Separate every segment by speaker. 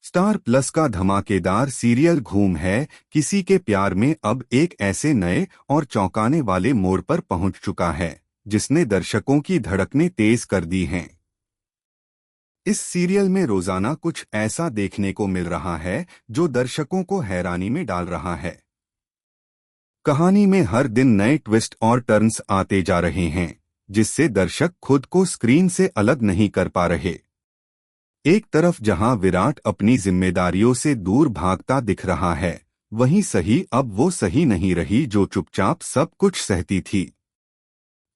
Speaker 1: Star plus का धमाकेदार serial घूम है किसी के प्यार में अब एक ऐसे नए और चौंकाने वाले मोड़ पर पहुंच चुका है जिसने दर्शकों की धड़कनें तेज कर दी हैं। इस सीरियल में रोजाना कुछ ऐसा देखने को मिल रहा है जो दर्शकों को हैरानी में डाल रहा है। कहानी में हर दिन नए ट्विस्ट और टर्न्स आते जा रहे हैं जिससे दर्शक खुद को स्क्रीन से अलग नहीं कर पा रहे। एक तरफ जहां विराट अपनी जिम्मेदारियों से दूर भागता दिख रहा है, वहीं सही अब वो सही नहीं रही जो चुपचाप सब कुछ सहती थी।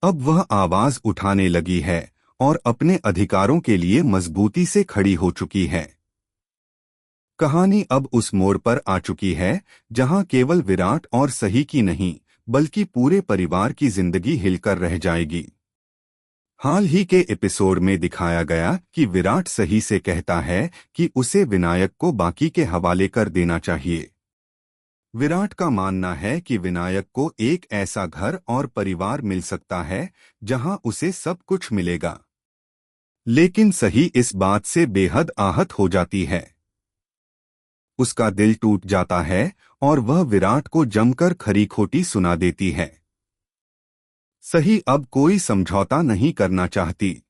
Speaker 1: अब वह आवाज उठाने लगी है और अपने अधिकारों के लिए मजबूती से खड़ी हो चुकी है। कहानी अब उस मोड़ पर आ चुकी है जहां केवल विराट और सही की नहीं बल्कि पूरे परिवार की जिंदगी हिलकर रह जाएगी। हाल ही के एपिसोड में दिखाया गया कि विराट सही से कहता है कि उसे विनायक को बाकी के हवाले कर देना चाहिए। विराट का मानना है कि विनायक को एक ऐसा घर और परिवार मिल सकता है जहां उसे सब कुछ मिलेगा। लेकिन सही इस बात से बेहद आहत हो जाती है। उसका दिल टूट जाता है और वह विराट को जमकर खरी खोटी सुना देती है। सही अब कोई समझौता नहीं करना चाहती।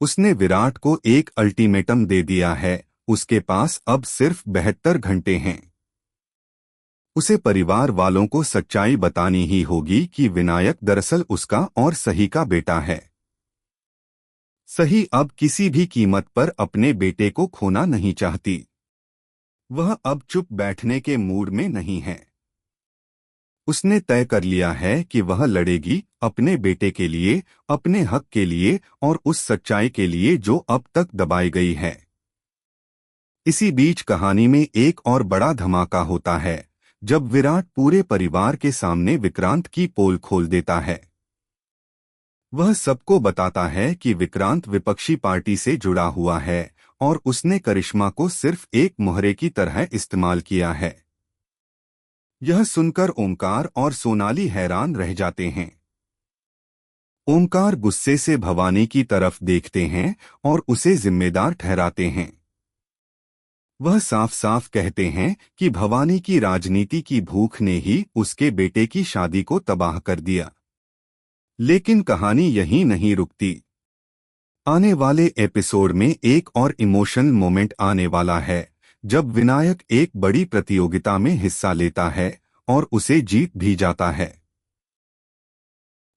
Speaker 1: उसने विराट को एक अल्टीमेटम दे दिया है, उसके पास अब सिर्फ 72 घंटे हैं। उसे परिवार वालों को सच्चाई बतानी ही होगी कि विनायक दरअसल उसका और सही का बेटा है। सही अब किसी भी कीमत पर अपने बेटे को खोना नहीं चाहती। वह अब चुप बैठने के मूड में नहीं है। उसने तय कर लिया है कि वह लड़ेगी अपने बेटे के लिए, अपने हक के लिए और उस सच्चाई के लिए जो अब तक दबाई गई है। इसी बीच कहानी में एक और बड़ा धमाका होता है जब विराट पूरे परिवार के सामने विक्रांत की पोल खोल देता है। वह सबको बताता है कि विक्रांत विपक्षी पार्टी से जुड़ा हुआ है और उसने करिश्मा को सिर्फ एक मोहरे की तरह इस्तेमाल किया है। यह सुनकर ओमकार और सोनाली हैरान रह जाते हैं। ओमकार गुस्से से भवानी की तरफ देखते हैं और उसे जिम्मेदार ठहराते हैं। वह साफ साफ कहते हैं कि भवानी की राजनीति की भूख ने ही उसके बेटे की शादी को तबाह कर दिया। लेकिन कहानी यहीं नहीं रुकती। आने वाले एपिसोड में एक और इमोशनल मोमेंट आने वाला है जब विनायक एक बड़ी प्रतियोगिता में हिस्सा लेता है और उसे जीत भी जाता है।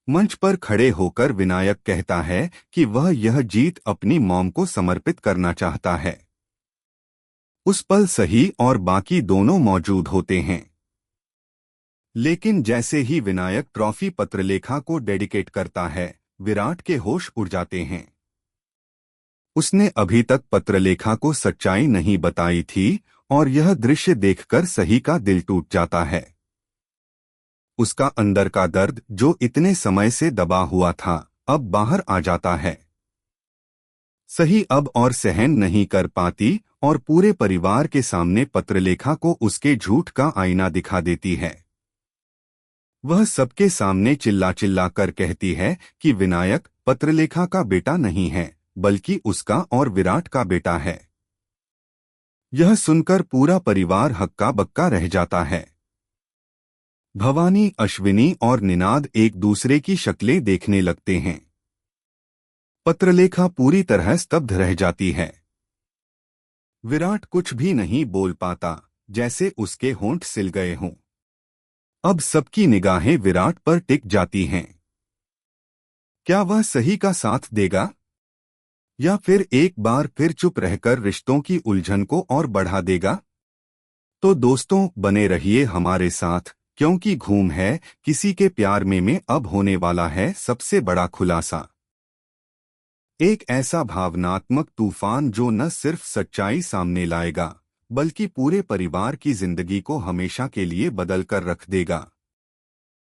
Speaker 1: मंच पर खड़े होकर विनायक कहता है कि वह यह जीत अपनी मॉम को समर्पित करना चाहता है। उस पल सही और बाकी दोनों मौजूद होते हैं। लेकिन जैसे ही विनायक ट्रॉफी पत्रलेखा को डेडिकेट करता है, विराट के होश उड़ जाते हैं। उसने अभी तक पत्रलेखा को सच्चाई नहीं बताई थी और यह दृश्य देखकर सही का दिल टूट जाता है। उसका अंदर का दर्द जो इतने समय से दबा हुआ था अब बाहर आ जाता है। सही अब और सहन नहीं कर पाती और पूरे परिवार के सामने पत्रलेखा को उसके झूठ का आईना दिखा देती है। वह सबके सामने चिल्ला चिल्ला कर कहती है कि विनायक पत्रलेखा का बेटा नहीं है बल्कि उसका और विराट का बेटा है। यह सुनकर पूरा परिवार हक्का बक्का रह जाता है। भवानी, अश्विनी और निनाद एक दूसरे की शक्लें देखने लगते हैं। पत्रलेखा पूरी तरह स्तब्ध रह जाती है। विराट कुछ भी नहीं बोल पाता, जैसे उसके होंठ सिल गए हों। अब सबकी निगाहें विराट पर टिक जाती हैं। क्या वह सही का साथ देगा या फिर एक बार फिर चुप रहकर रिश्तों की उलझन को और बढ़ा देगा? तो दोस्तों बने रहिए हमारे साथ, क्योंकि घूम है किसी के प्यार में अब होने वाला है सबसे बड़ा खुलासा। एक ऐसा भावनात्मक तूफान जो न सिर्फ सच्चाई सामने लाएगा बल्कि पूरे परिवार की जिंदगी को हमेशा के लिए बदल कर रख देगा।